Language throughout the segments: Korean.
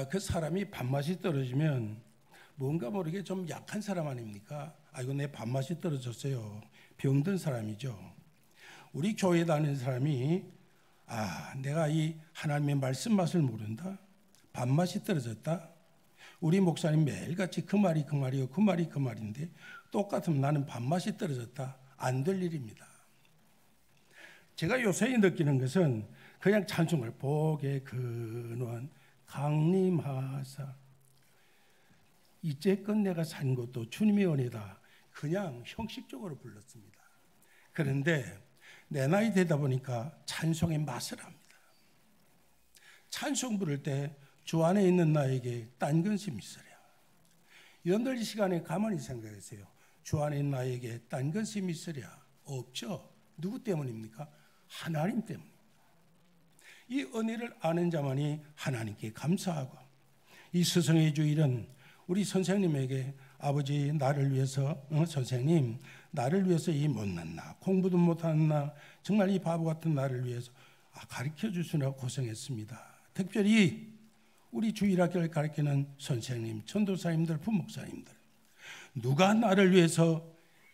그 사람이 밥맛이 떨어지면 뭔가 모르게 좀 약한 사람 아닙니까? 이거 내 밥맛이 떨어졌어요. 병든 사람이죠. 우리 교회에 다니는 사람이 내가 이 하나님의 말씀 맛을 모른다. 밥맛이 떨어졌다. 우리 목사님 매일같이 그 말이 그 말이요, 그 말이 그 말인데 똑같으면 나는 밥맛이 떨어졌다. 안 될 일입니다. 제가 요새 느끼는 것은 그냥 찬송을 복의 근원 강림하사 이제껏 내가 산 것도 주님의 은혜다. 그냥 형식적으로 불렀습니다. 그런데 내 나이 되다 보니까 찬송의 맛을 합니다. 찬송 부를 때 주 안에 있는 나에게 딴 근심이 있으랴. 여러분들 이 시간에 가만히 생각하세요. 주 안에 있는 나에게 딴 근심이 있으랴. 없죠. 누구 때문입니까? 하나님 때문입니다. 이 은혜를 아는 자만이 하나님께 감사하고, 이 스승의 주일은 우리 선생님에게 아버지 나를 위해서 선생님 나를 위해서 이 못난 나 공부도 못하는 나 정말 이 바보 같은 나를 위해서 가르쳐 주시느라 고생했습니다. 특별히 우리 주일학교를 가르치는 선생님, 전도사님들, 부목사님들 누가 나를 위해서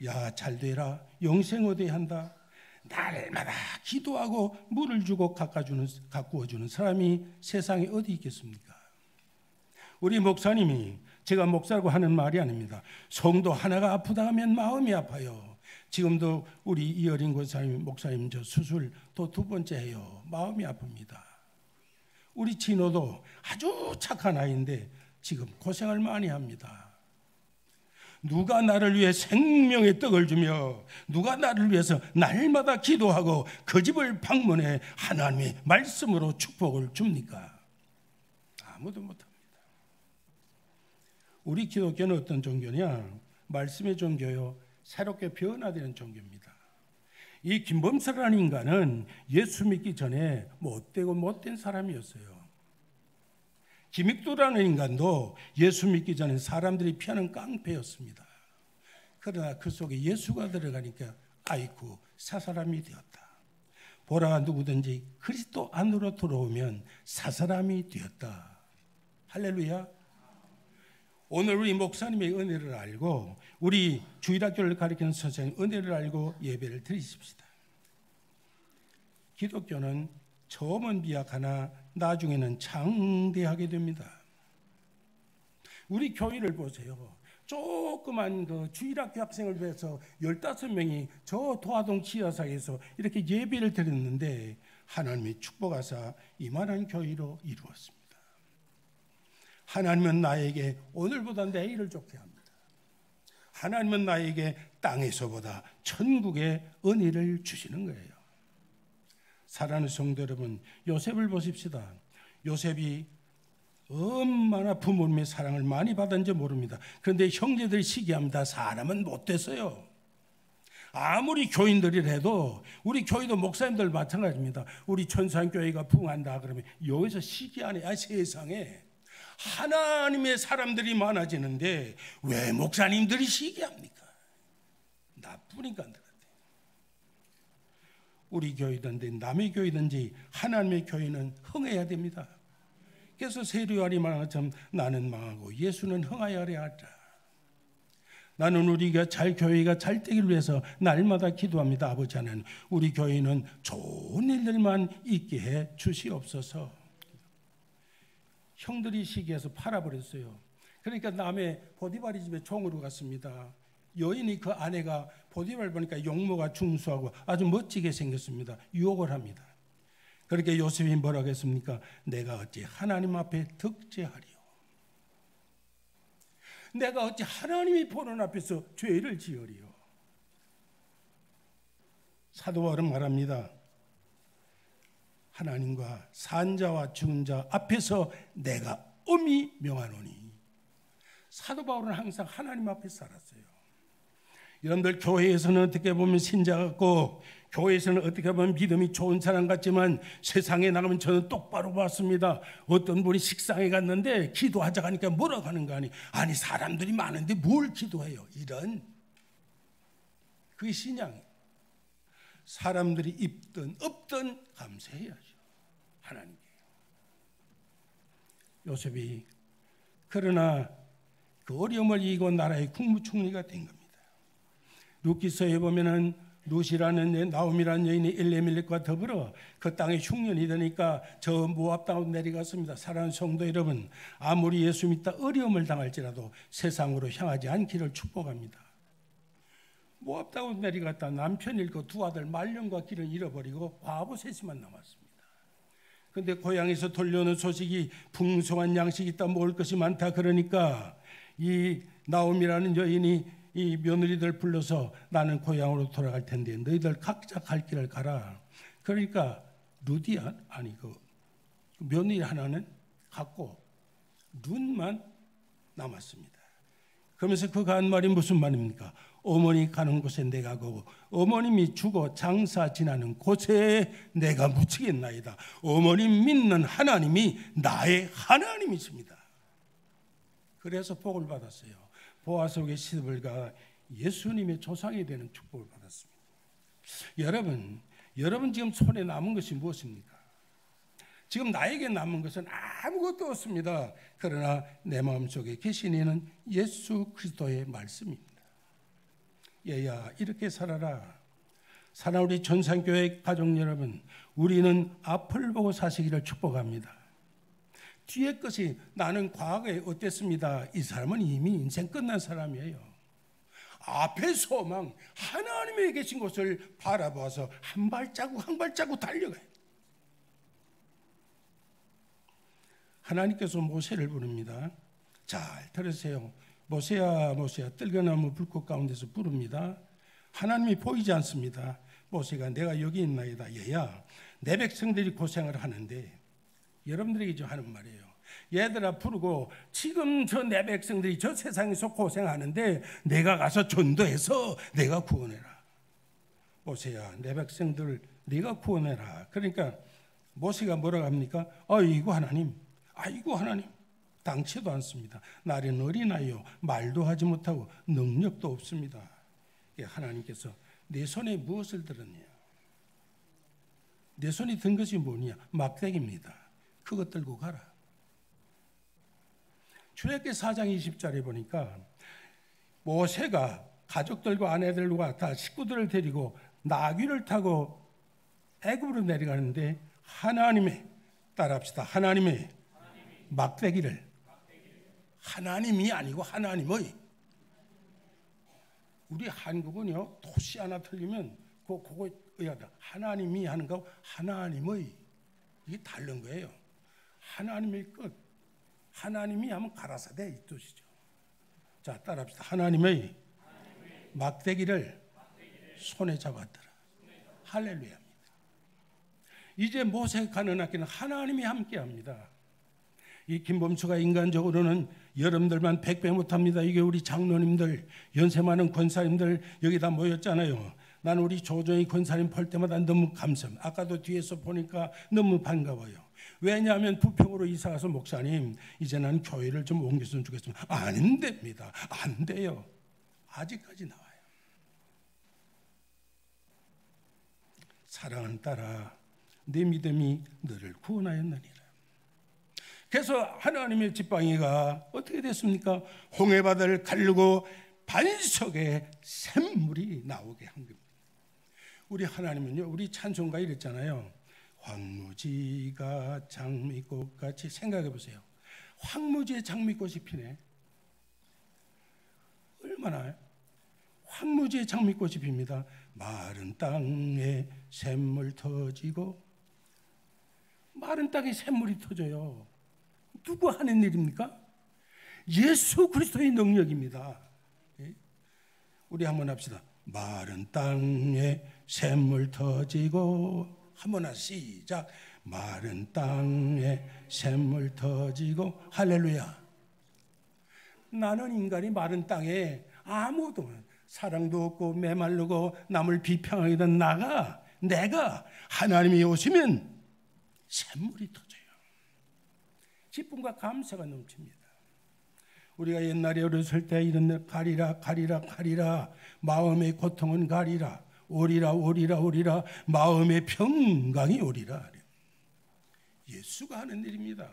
야 잘되라 영생어대 한다 날마다 기도하고 물을 주고 가꾸어주는 사람이 세상에 어디 있겠습니까? 우리 목사님이 제가 목사라고 하는 말이 아닙니다. 성도 하나가 아프다 하면 마음이 아파요. 지금도 우리 이어린 권사님 목사님 저 수술 또 두 번째 해요. 마음이 아픕니다. 우리 진호도 아주 착한 아이인데 지금 고생을 많이 합니다. 누가 나를 위해 생명의 떡을 주며 누가 나를 위해서 날마다 기도하고 그 집을 방문해 하나님의 말씀으로 축복을 줍니까? 아무도 못합니다. 우리 기독교는 어떤 종교냐? 말씀의 종교요. 새롭게 변화되는 종교입니다. 이 김범수라는 인간은 예수 믿기 전에 못되고 못된 사람이었어요. 김익도라는 인간도 예수 믿기 전에 사람들이 피하는 깡패였습니다. 그러나 그 속에 예수가 들어가니까 아이쿠 사사람이 되었다. 보라 누구든지 그리스도 안으로 들어오면 사사람이 되었다. 할렐루야. 오늘 우리 목사님의 은혜를 알고 우리 주일학교를 가르치는 선생님 은혜를 알고 예배를 드리십시다. 기독교는 처음은 미약하나 나중에는 장대하게 됩니다. 우리 교회를 보세요. 조그만 그 주일학교 학생을 위해서 15명이 저 도화동 지하사에서 이렇게 예배를 드렸는데 하나님의 축복하사 이만한 교회로 이루었습니다. 하나님은 나에게 오늘보다 내일을 좋게 합니다. 하나님은 나에게 땅에서보다 천국의 은혜를 주시는 거예요. 사랑하는 성도 여러분, 요셉을 보십시다. 요셉이 얼마나 부모님의 사랑을 많이 받았는지 모릅니다. 그런데 형제들이 시기합니다. 사람은 못됐어요. 아무리 교인들이라도 우리 교회도 목사님들 마찬가지입니다. 우리 천산교회가 부흥한다 그러면 여기서 시기하네. 세상에 하나님의 사람들이 많아지는데 왜 목사님들이 시기합니까? 나쁘니까 안 들었대. 우리 교회든지 남의 교회든지 하나님의 교회는 흥해야 됩니다. 그래서 세리와리 말한 것처럼 나는 망하고 예수는 흥하여 하자. 나는 우리가 교회가 잘 되기를 위해서 날마다 기도합니다. 아버지 하나님, 우리 교회는 좋은 일들만 있게 해 주시옵소서. 형들이 시기해서 팔아버렸어요. 그러니까 남의 보디발이 집에 종으로 갔습니다. 여인이 그 아내가 보디발 보니까 용모가 중수하고 아주 멋지게 생겼습니다. 유혹을 합니다. 그렇게 요셉이 뭐라고 했습니까? 내가 어찌 하나님 앞에 득죄하리요. 내가 어찌 하나님이 보는 앞에서 죄를 지으리요. 사도 바울은 말합니다. 하나님과 산자와 죽은 자 앞에서 내가 엄히 명하노니. 사도 바울은 항상 하나님 앞에 살았어요. 여러분들 교회에서는 어떻게 보면 신자 같고 교회에서는 어떻게 보면 믿음이 좋은 사람 같지만 세상에 나가면 저는 똑바로 봤습니다. 어떤 분이 식상에 갔는데 기도하자고 하니까 뭐라고 하는 거 아니 사람들이 많은데 뭘 기도해요. 이런 그게 신앙이에요. 사람들이 있든 없든 감사해야죠. 하나님께. 요셉이. 그러나 그 어려움을 이기고 나라의 국무총리가 된 겁니다. 룻기서에 보면은 룻이라는 나오미라는 여인이 엘레멜렉과 더불어 그 땅에 흉년이 되니까 저 모압 땅으로 내려갔습니다. 사랑하는 성도 여러분, 아무리 예수 믿다 어려움을 당할지라도 세상으로 향하지 않기를 축복합니다. 모압 땅으로 내려갔다 남편 잃고 두 아들 말년과 길을 잃어버리고 과부 셋이만 남았습니다. 그런데 고향에서 돌려오는 소식이 풍성한 양식이 있다, 먹을 것이 많다. 그러니까 이 나오미라는 여인이 이 며느리들 불러서 나는 고향으로 돌아갈 텐데 너희들 각자 갈 길을 가라. 그러니까 룻이 아니 그 며느리 하나는 갔고 룻만 남았습니다. 그러면서 그가 한 말이 무슨 말입니까? 어머니 가는 곳에 내가 가고 어머님이 죽어 장사 지나는 곳에 내가 묻히겠나이다. 어머님 믿는 하나님이 나의 하나님이십니다. 그래서 복을 받았어요. 보아스에게 시집을 예수님의 조상이 되는 축복을 받았습니다. 여러분 지금 손에 남은 것이 무엇입니까? 지금 나에게 남은 것은 아무것도 없습니다. 그러나 내 마음속에 계신 이는 예수 그리스도의 말씀입니다. 얘야 이렇게 살아라. 사랑하는 우리 전산교회 가족 여러분, 우리는 앞을 보고 사시기를 축복합니다. 뒤에 것이 나는 과거에 어땠습니다. 이 사람은 이미 인생 끝난 사람이에요. 앞의 소망, 하나님의 계신 곳을 바라봐서 한 발자국 한 발자국 달려가요. 하나님께서 모세를 부릅니다. 잘 들으세요. 모세야 모세야, 뜰거나무 불꽃 가운데서 부릅니다. 하나님이 보이지 않습니다. 모세가 내가 여기 있나이다. 얘야 내 백성들이 고생을 하는데, 여러분들에게 좀 하는 말이에요. 얘들아 부르고 지금 저 내 백성들이 저 세상에서 고생하는데 내가 가서 전도해서 내가 구원해라. 모세야 내 백성들 네가 구원해라. 그러니까 모세가 뭐라고 합니까? 아이고 하나님, 아이고 하나님. 당치도 않습니다. 나는 어린아이요 말도 하지 못하고 능력도 없습니다. 하나님께서 내 손에 무엇을 들었냐? 내 손에 든 것이 뭐냐? 막대기입니다. 그것 들고 가라. 출애굽기 4장 20절에 보니까 모세가 가족들과 아내들과 다 식구들을 데리고 나귀를 타고 애굽으로 내려가는데 하나님의, 따라합시다, 하나님의 막대기를, 하나님이 아니고 하나님의. 우리 한국은요 도시 하나 틀리면 그거 의하다. 하나님이 하는 거 하나님의, 이게 다른 거예요. 하나님의 끝, 하나님이 하면 가라사대 이 뜻이죠. 자 따라합시다. 하나님의 막대기를 손에 잡았더라. 할렐루야입니다. 이제 모세가 가는 학기는 하나님이 함께합니다. 이 김범수가 인간적으로는 여러분들만 100배 못합니다. 이게 우리 장로님들, 연세 많은 권사님들 여기 다 모였잖아요. 나는 우리 조정희 권사님 볼 때마다 너무 감사합니다. 아까도 뒤에서 보니까 너무 반가워요. 왜냐하면 부평으로 이사가서 목사님 이제 난 교회를 좀 옮겼으면 좋겠습니다. 안 됩니다. 안 돼요. 아직까지 나와요. 사랑하는 딸아, 내 믿음이 너를 구원하였느니라. 그래서 하나님의 지팡이가 어떻게 됐습니까? 홍해바다를 가르고 반석에 샘물이 나오게 한 겁니다. 우리 하나님은요, 우리 찬송가 이랬잖아요. 황무지가 장미꽃같이. 생각해 보세요. 황무지에 장미꽃이 피네. 얼마나 황무지에 장미꽃이 핍니다. 마른 땅에 샘물 터지고. 마른 땅에 샘물이 터져요. 누구 하는 일입니까? 예수 그리스도의 능력입니다. 우리 한번 합시다. 마른 땅에 샘물 터지고. 한번 시작. 마른 땅에 샘물 터지고. 할렐루야. 나는 인간이 마른 땅에 아무도 사랑도 없고 메마르고 남을 비평하게 된 내가 하나님이 오시면 샘물이 터져요. 기쁨과 감사가 넘칩니다. 우리가 옛날에 어렸을 때 이런 가리라 가리라 가리라, 마음의 고통은 가리라, 오리라 오리라 오리라, 마음의 평강이 오리라. 예수가 하는 일입니다.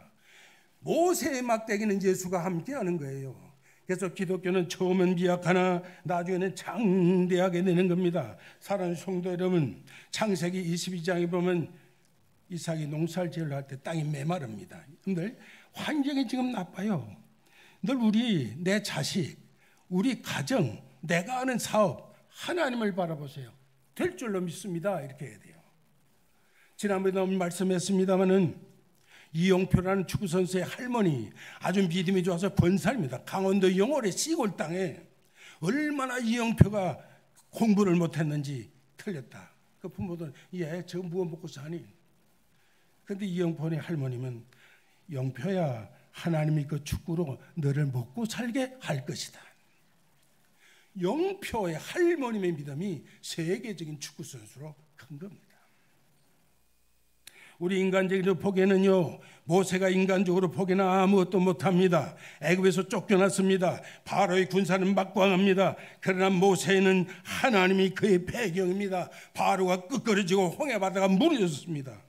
모세의 막대기는 예수가 함께하는 거예요. 그래서 기독교는 처음은 미약하나 나중에는 장대하게 되는 겁니다. 사랑하는 성도 여러분, 창세기 22장에 보면 이삭이 농사를 지으려 할 때 땅이 메마릅니다. 여러분들 환경이 지금 나빠요. 늘 내 자식, 우리 가정, 내가 하는 사업, 하나님을 바라보세요. 될 줄로 믿습니다. 이렇게 해야 돼요. 지난번에도 말씀했습니다마는 이영표라는 축구선수의 할머니, 아주 믿음이 좋아서 권사입니다. 강원도 영월의 시골 땅에 얼마나 이영표가 공부를 못했는지 틀렸다. 그 부모들은 저 무엇 먹고 사니? 그런데 이영표의 할머니는 영표야, 하나님이 그 축구로 너를 먹고 살게 할 것이다. 영표의 할머님의 믿음이 세계적인 축구선수로 큰 겁니다. 우리 인간적으로 보기에는요, 모세가 인간적으로 보기에는 아무것도 못합니다. 애굽에서 쫓겨났습니다. 바로의 군사는 막강합니다. 그러나 모세는 하나님이 그의 배경입니다. 바로가 끄끄러지고 홍해바다가 무너졌습니다.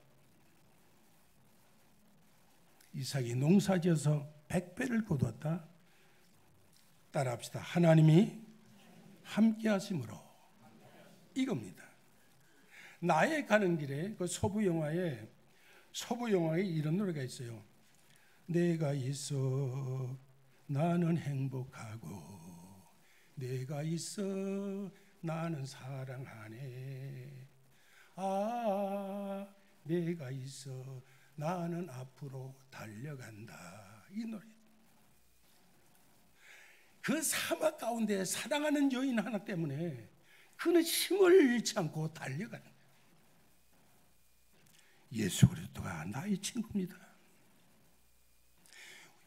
이삭이 농사지어서 100배를 거두었다. 따라합시다. 하나님이 함께 하심으로. 이겁니다. 나의 가는 길에 그 서부 영화에 이런 노래가 있어요. 내가 있어 나는 행복하고, 내가 있어 나는 사랑하네. 아, 내가 있어 나는 앞으로 달려간다. 이 노래. 그 사막 가운데 사랑하는 여인 하나 때문에 그는 힘을 잃지 않고 달려가는 거예요. 예수 그리스도가 나의 친구입니다.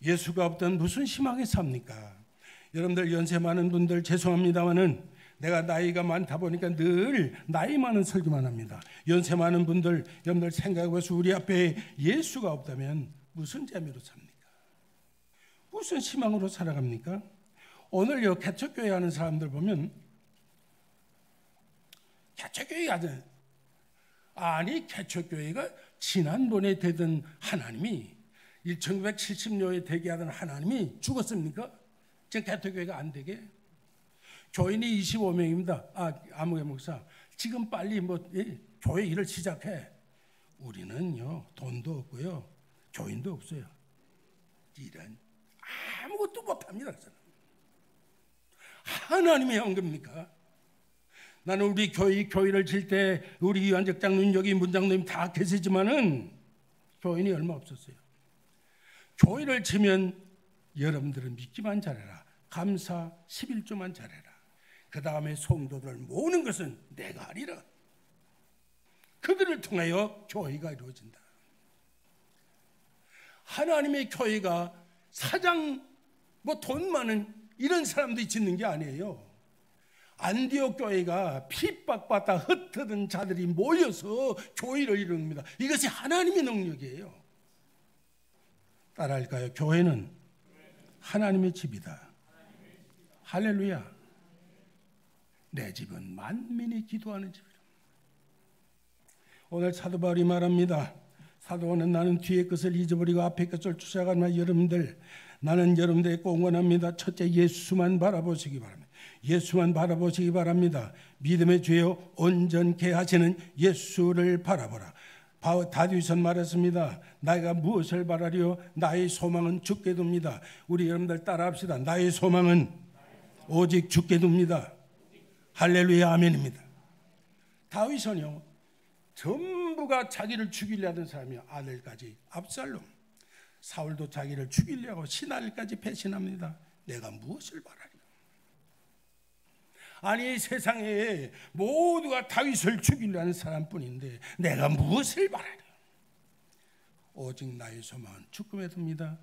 예수가 없던 무슨 희망에 삽니까? 여러분들 연세 많은 분들 죄송합니다마는 내가 나이가 많다 보니까 늘 나이 많은 설교만 합니다. 연세 많은 분들 여러분들 생각해보세요. 우리 앞에 예수가 없다면 무슨 재미로 삽니까? 무슨 희망으로 살아갑니까? 오늘 여 개척교회 하는 사람들 보면 개척교회 하든 아니 개척교회가 지난번에 되던 하나님이 1970년에 되게 하던 하나님이 죽었습니까? 지금 개척교회가 안 되게? 교인이 25명입니다. 아무개 목사 지금 빨리 교회 일을 시작해. 우리는요 돈도 없고요 교인도 없어요. 이런 아무것도 못합니다. 하나님이 한 겁니까? 나는 우리 교회를 질 때 우리 이완적 장로님 여기 문장로님 다 계시지만은 교인이 얼마 없었어요. 교회를 치면 여러분들은 믿기만 잘해라. 감사 11조만 잘해라. 그 다음에 성도들을 모으는 것은 내가 하리라. 그들을 통하여 교회가 이루어진다. 하나님의 교회가 사장 돈 많은 이런 사람들이 짓는 게 아니에요. 안디옥 교회가 핍박받다 흩어진 자들이 모여서 교회를 이룹니다. 이것이 하나님의 능력이에요. 따라할까요? 교회는 하나님의 집이다. 할렐루야. 내 집은 만민이 기도하는 집이다. 오늘 사도 바울이 말합니다. 사도는 나는 뒤의 것을 잊어버리고 앞의 것을 추구하나 여러분들, 나는 여러분들에게 권고합니다. 첫째, 예수만 바라보시기 바랍니다. 예수만 바라보시기 바랍니다. 믿음의 주여 온전케 하시는 예수를 바라보라. 다윗은 말했습니다. 내가 무엇을 바라리요? 나의 소망은 주께 둡니다. 우리 여러분들 따라합시다. 나의 소망은 오직 주께 둡니다. 할렐루야 아멘입니다. 다윗은요 전부가 자기를 죽이려 하던 사람이요. 아들까지 압살롬, 사울도 자기를 죽이려고 신하들까지 배신합니다. 내가 무엇을 바라리요? 아니 세상에 모두가 다윗을 죽이려 하는 사람뿐인데 내가 무엇을 바라리요? 오직 나의 소망은 죽음에 듭니다.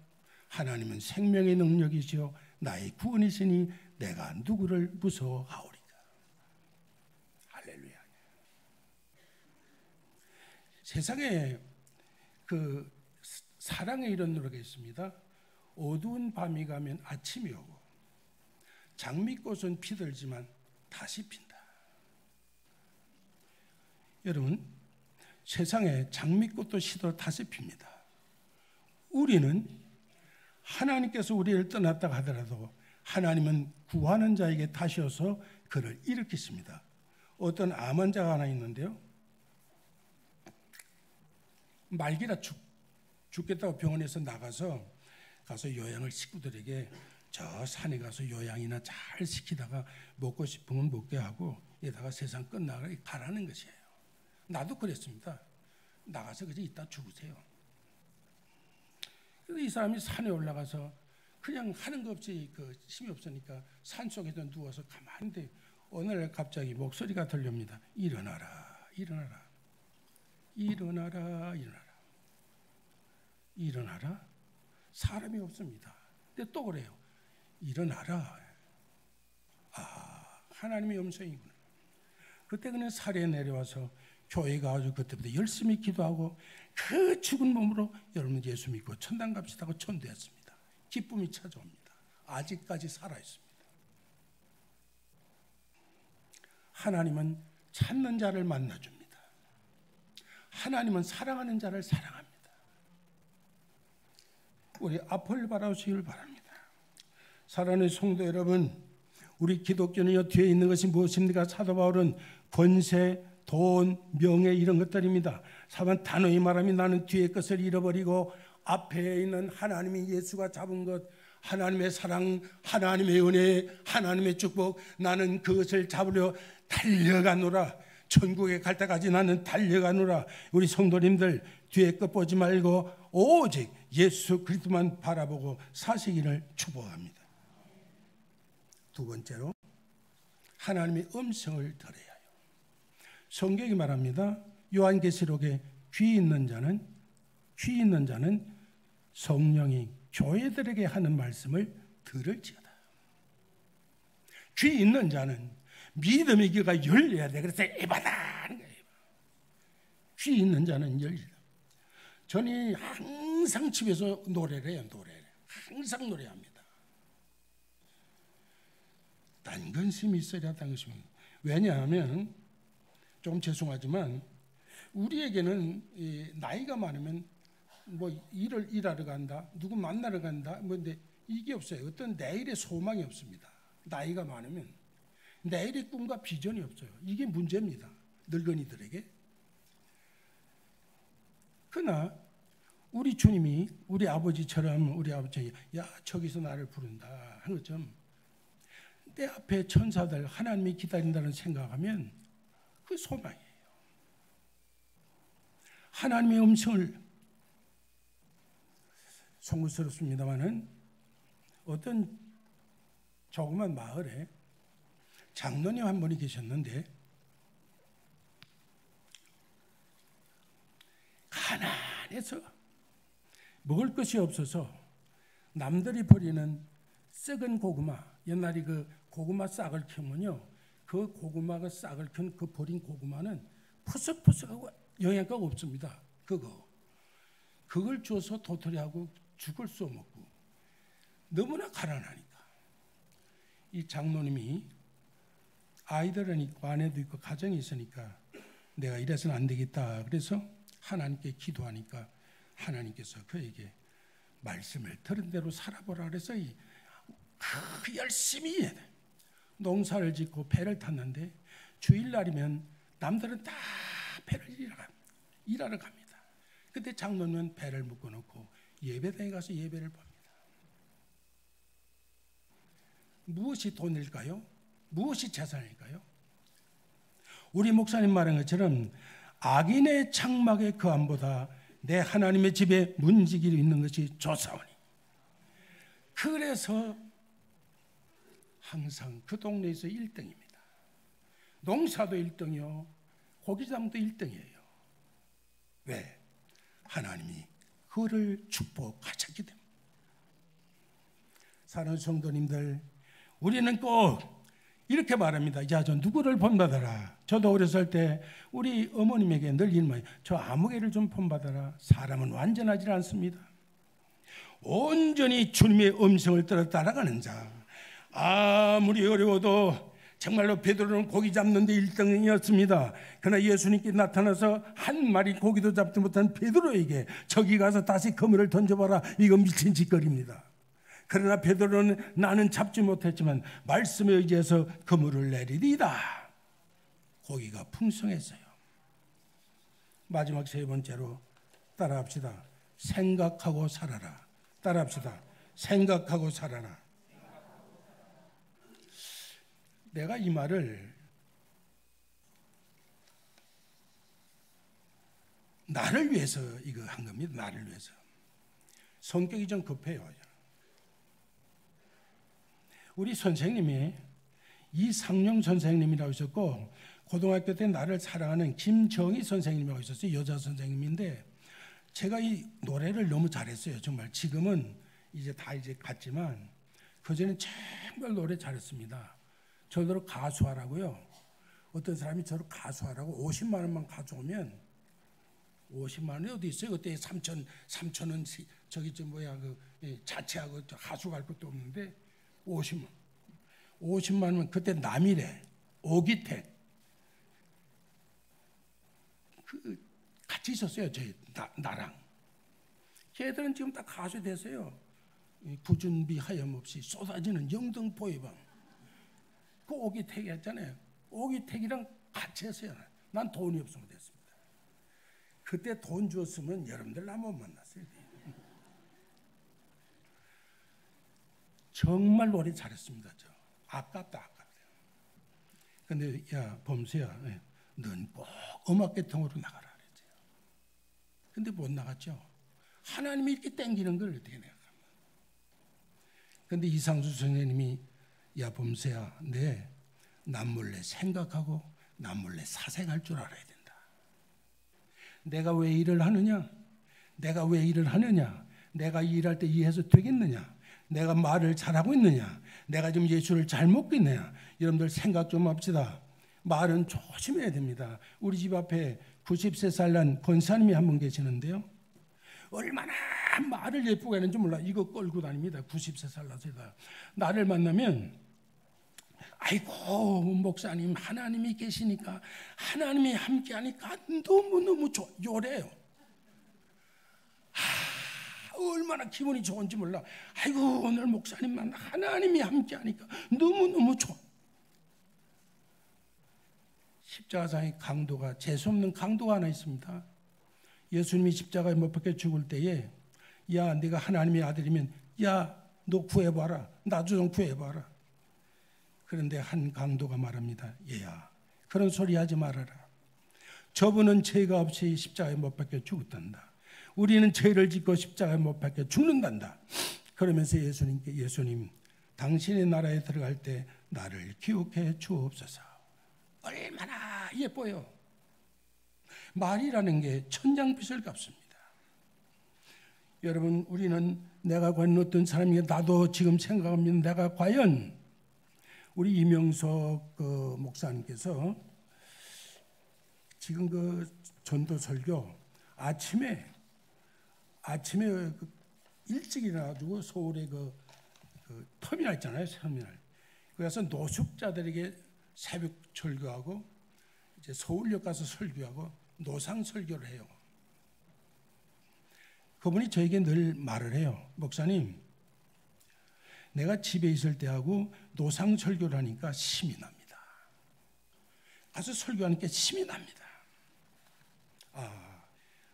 하나님은 생명의 능력이시요 나의 구원이시니 내가 누구를 무서워하오리까? 할렐루야. 세상에 그 사랑의 이런 노래가 있습니다. 어두운 밤이 가면 아침이 오고 장미꽃은 피들지만 다시 핀다. 여러분 세상에 장미꽃도 시들어 다시 핍니다. 우리는 하나님께서 우리를 떠났다 하더라도 하나님은 구하는 자에게 다시 오서 그를 일으키십니다. 어떤 암 환자가 하나 있는데요, 말기라 죽겠다고 병원에서 가서 요양을 식구들에게 저 산에 가서 요양이나 잘 시키다가 먹고 싶으면 먹게 하고 이다가 세상 끝나가게 가라는 것이에요. 나도 그랬습니다. 나가서 그저 이따 죽으세요. 그래서 이 사람이 산에 올라가서 그냥 하는 거 없이 힘이 없으니까 산 속에서 누워서 가만히 있는데 어느 날 갑자기 목소리가 들립니다. 일어나라, 일어나라, 일어나라, 일어나라, 일어나라. 사람이 없습니다. 근데 또 그래요. 일어나라. 하나님의 음성이구나. 그때 그냥 살에 내려와서 교회 가가지고 그때부터 열심히 기도하고 그 죽은 몸으로 여러분 예수 믿고 천당 갑시다 하고 천도했습니다. 기쁨이 찾아옵니다. 아직까지 살아있습니다. 하나님은 찾는 자를 만나줍니다. 하나님은 사랑하는 자를 사랑합니다. 우리 앞을 바라보시길 바랍니다. 사랑하는 성도 여러분, 우리 기독교는요 뒤에 있는 것이 무엇입니까? 사도 바울은 권세, 돈, 명예 이런 것들입니다. 사만 단호히 말하면 나는 뒤에 것을 잃어버리고 앞에 있는 하나님이 예수가 잡은 것, 하나님의 사랑, 하나님의 은혜, 하나님의 축복, 나는 그것을 잡으려 달려가노라. 천국에 갈 때까지 나는 달려가노라. 우리 성도님들 뒤에 것 보지 말고 오직 예수 그리스도만 바라보고 사시기를 축복합니다. 두 번째로 하나님의 음성을 들어야 해요. 성경이 말합니다. 요한계시록에 귀 있는 자는 성령이 교회들에게 하는 말씀을 들을지어다. 귀 있는 자는 믿음의 귀가 열려야 돼. 그래서 에바다 하는 거예요. 귀 있는 자는 열리다. 저는 항상 집에서 노래를 해요. 항상 노래합니다. 단근심이 있어야 단근심이. 왜냐하면 좀 죄송하지만 우리에게는 나이가 많으면 뭐 일하러 간다, 누구 만나러 간다, 근데 이게 없어요. 어떤 내일의 소망이 없습니다. 나이가 많으면 내일의 꿈과 비전이 없어요. 이게 문제입니다. 늙은이들에게. 그러나 우리 주님이 우리 아버지처럼 우리 아버지 야 저기서 나를 부른다 하는 것처럼 내 앞에 천사들 하나님이 기다린다는 생각하면 그 소망이에요. 하나님의 음성을 송구스럽습니다마는 어떤 조그만 마을에 장로님 한 분이 계셨는데 가난해서 먹을 것이 없어서 남들이 버리는 썩은 고구마, 옛날에 그 고구마 싹을 키우면요, 그 고구마가 싹을 킨 그 버린 고구마는 푸석푸석하고 영양가가 없습니다. 그걸 줘서 도토리하고 죽을 수 먹고 너무나 가난하니까 이 장로님이 아이들은 있고 아내도 있고 가정이 있으니까 내가 이래서는 안 되겠다. 그래서 하나님께 기도하니까 하나님께서 그에게 말씀을 들은 대로 살아보라 그래서 열심히 해야 돼. 농사를 짓고 배를 탔는데 주일날이면 남들은 다 배를 일하러 갑니다. 그때 장로는 배를 묶어놓고 예배당에 가서 예배를 봅니다. 무엇이 돈일까요? 무엇이 재산일까요? 우리 목사님 말한 것처럼 악인의 장막의 거함보다 내 하나님의 집에 문지기로 있는 것이 좋사오니. 그래서 항상 그 동네에서 1등입니다. 농사도 1등이요, 고기장도 1등이에요. 왜? 하나님이 그를 축복하셨기 때문에. 사랑하는 성도님들, 우리는 꼭 이렇게 말합니다. 야, 저 누구를 본받아라. 저도 어렸을 때 우리 어머님에게 늘 이런 말이에요. 저 아무개를 좀 본받아라. 사람은 완전하지 않습니다. 온전히 주님의 음성을 따라 따라가는 자, 아무리 어려워도 정말로 베드로는 고기 잡는 데 1등이었습니다. 그러나 예수님께 나타나서 한 마리 고기도 잡지 못한 베드로에게 저기 가서 다시 그물을 던져봐라. 이거 미친 짓거리입니다. 그러나 베드로는 나는 잡지 못했지만 말씀에 의지해서 그물을 내리리이다. 고기가 풍성했어요. 마지막 세 번째로 따라합시다. 생각하고 살아라. 따라합시다. 생각하고 살아라. 내가 이 말을 나를 위해서 이거 한 겁니다. 나를 위해서. 성격이 좀 급해요. 우리 선생님이 이상용 선생님이라고 있었고, 고등학교 때 나를 사랑하는 김정희 선생님이라고 있었어요. 여자 선생님인데 제가 이 노래를 너무 잘했어요. 정말 지금은 이제 다 갔지만 그전엔 정말 노래 잘했습니다. 저더러 가수하라고요. 어떤 사람이 저를 가수하라고 50만 원만 가져오면, 50만 원이 어디 있어요? 그때 3,000원 저기 자체하고 하수 갈 것도 없는데 50만 원. 그때 남이래. 오기택 같이 있었어요. 나랑. 걔들은 지금 다 가수 됐어요. 구준비 하염없이 쏟아지는 영등포의 밤. 그 오기택이 했잖아요. 오기택이랑 같이 했어요. 난 돈이 없으면 됐습니다. 그때 돈 줬으면 여러분들 나 못 만났어요. 정말 노래 잘했습니다. 저 아깝다. 근데 야 범수야, 넌 꼭 음악계통으로 나가라 그랬죠. 근데 못 나갔죠. 하나님이 이렇게 땡기는 걸 어떻게 내가. 근데 이상수 선생님이 야 범수야, 내 남몰래 생각하고 남몰래 사색할 줄 알아야 된다. 내가 왜 일을 하느냐? 내가 왜 일을 하느냐? 내가 일할 때 이해해서 되겠느냐? 내가 말을 잘하고 있느냐? 내가 지금 예수를 잘 먹고 있느냐? 여러분들 생각 좀 합시다. 말은 조심해야 됩니다. 우리 집 앞에 93살 난 권사님이 한 분 계시는데요. 얼마나 말을 예쁘게 하는지 몰라. 이거 끌고 다닙니다. 93살 나세다. 나를 만나면 아이고 목사님 하나님이 계시니까 하나님이 함께하니까 너무너무 요래요. 얼마나 기분이 좋은지 몰라. 아이고 오늘 목사님 만나 하나님이 함께하니까 너무너무 좋아. 십자가상의 강도가, 재수없는 강도가 하나 있습니다. 예수님이 십자가에 못 박혀 죽을 때에 야 네가 하나님의 아들이면 야 너 구해봐라. 나도 좀 구해봐라. 그런데 한 강도가 말합니다. 얘야 그런 소리 하지 말아라. 저분은 죄가 없이 십자가에 못 박혀 죽었단다. 우리는 죄를 짓고 십자가에 못 박혀 죽는단다. 그러면서 예수님 당신의 나라에 들어갈 때 나를 기억해 주옵소서. 얼마나 예뻐요. 말이라는 게 천냥빚을 갚습니다. 여러분 우리는 내가 과연 어떤 사람이 나도 지금 생각합니다. 내가 과연 우리 이명석 목사님께서 지금 그 전도 설교 아침에 일찍 일어나가지고 서울에 그 터미널 있잖아요. 터미널. 그래서 노숙자들에게 새벽 설교하고 이제 서울역 가서 설교하고 노상 설교를 해요. 그분이 저에게 늘 말을 해요. 목사님, 내가 집에 있을 때하고 노상 설교를 하니까 힘이 납니다. 가서 설교하니까 힘이 납니다.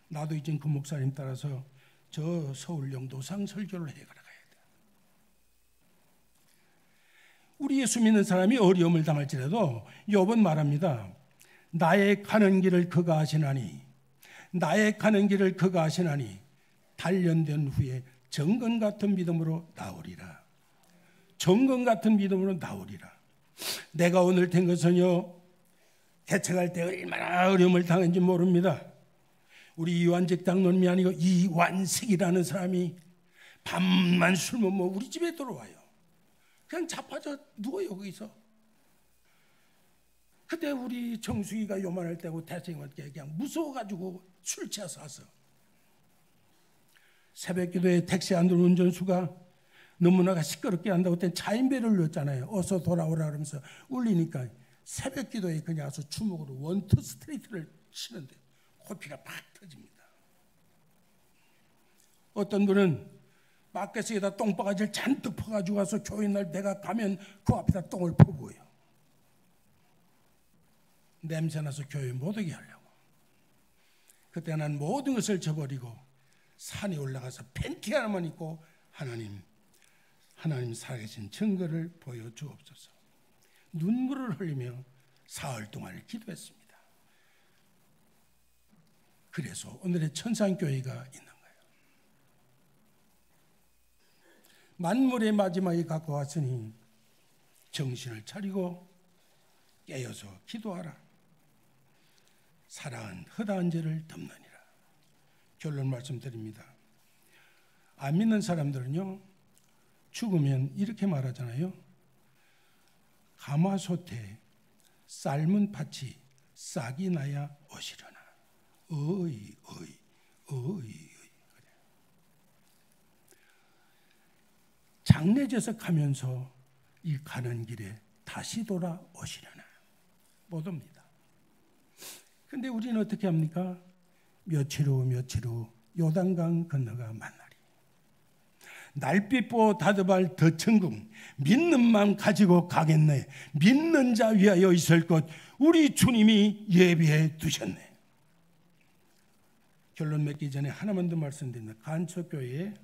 나도 이제 그 목사님 따라서 저 서울역 노상 설교를 해가야 돼. 우리 예수 믿는 사람이 어려움을 당할지라도 욥은 말합니다. 나의 가는 길을 그가 아시나니 나의 가는 길을 그가 아시나니 단련된 후에 정건 같은 믿음으로 나오리라. 정건 같은 믿음으로 나오리라. 내가 오늘 된 것은요 대책할 때 얼마나 어려움을 당했는지 모릅니다. 우리 이완직 장로님이 아니고 이완식이라는 사람이 밤만 술 먹으면 우리 집에 들어와요. 그냥 자빠져 누워요 거기서. 그때 우리 정수기가 요만할 때고 대생님한테 그냥 무서워가지고 술 취해서 왔어. 새벽기도에 택시 안 들어온 운전수가 너무나 시끄럽게 한다고 그때 차인배를 넣었잖아요. 어서 돌아오라 그러면서 울리니까 새벽기도에 그냥 와서 주먹으로 원투 스트레이트를 치는데 코피가 팍 터집니다. 어떤 분은 마켓에다 똥바가지를 잔뜩 퍼가지고 가서 교회 날 내가 가면 그 앞에다 똥을 퍼부어요. 냄새나서 교회 못 오게 하려고. 그때 난 모든 것을 저버리고 산에 올라가서 팬티 하나만 입고 하나님 살아계신 증거를 보여주옵소서. 눈물을 흘리며 사흘 동안 기도했습니다. 그래서 오늘의 천상교회가 있는 거예요. 만물의 마지막이 가까웠으니 정신을 차리고 깨어서 기도하라. 사랑은 허다한 죄를 덮느니라. 결론 말씀드립니다. 안 믿는 사람들은요, 죽으면 이렇게 말하잖아요. 가마솥에 삶은 팥이 싹이 나야 오시려나. 어이. 장례제사 가면서 이 가는 길에 다시 돌아오시려나. 못 옵니다. 근데 우리는 어떻게 합니까? 며칠 후 요단강 건너가 만나리. 날빛보 다드발 더천궁 믿는 마음 가지고 가겠네. 믿는 자 위하여 있을 것 우리 주님이 예비해 두셨네. 결론 맺기 전에 하나만 더 말씀드립니다. 간척교회에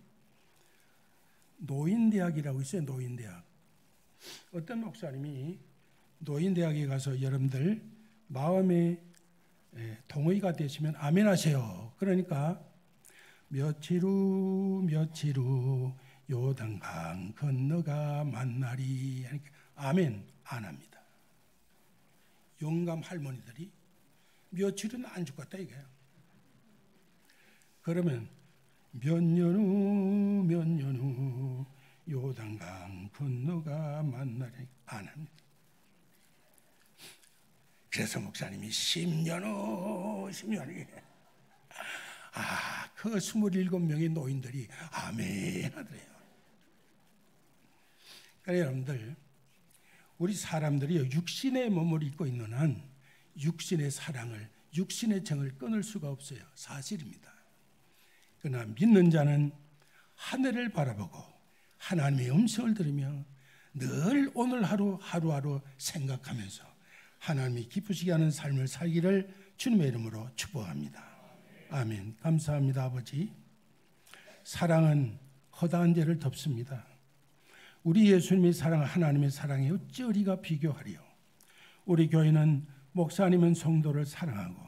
노인대학이라고 있어요. 노인대학. 어떤 목사님이 노인대학에 가서 여러분들 마음의 동의가 되시면 아멘 하세요. 그러니까 며칠 후 요단강 건너가 만나리 하니까 아멘 안 합니다. 영감 할머니들이 며칠은 안 죽겠다 이거예요. 그러면 몇 년 후 요단강 건너가 만나리 안 합니다. 그래서 목사님이 10년 후 그 27명의 노인들이 아멘 하더래요. 그러니까 여러분들, 우리 사람들이 육신의 몸을 입고 있는 한 육신의 사랑을, 육신의 정을 끊을 수가 없어요. 사실입니다. 그러나 믿는 자는 하늘을 바라보고 하나님의 음성을 들으며 늘 오늘 하루하루 생각하면서 하나님이 기쁘시게 하는 삶을 살기를 주님의 이름으로 축복합니다. 아멘. 감사합니다. 아버지. 사랑은 허다한 죄를 덮습니다. 우리 예수님의 사랑, 하나님의 사랑에 어찌 우리가 비교하리요. 우리 교회는 목사님은 성도를 사랑하고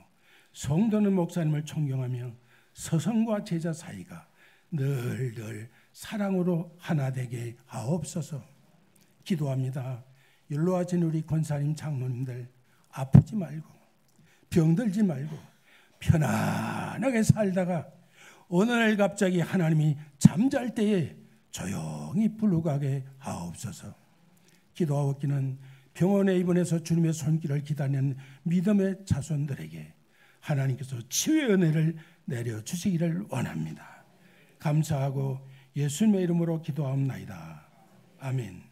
성도는 목사님을 존경하며 서성과 제자 사이가 늘 사랑으로 하나 되게 하옵소서. 기도합니다. 연로하신 우리 권사님 장로님들 아프지 말고 병들지 말고 편안하게 살다가 어느 날 갑자기 하나님이 잠잘 때에 조용히 불러가게 하옵소서. 기도하옵기는 병원에 입원해서 주님의 손길을 기다리는 믿음의 자손들에게 하나님께서 치유의 은혜를 내려주시기를 원합니다. 감사하고 예수님의 이름으로 기도하옵나이다. 아멘.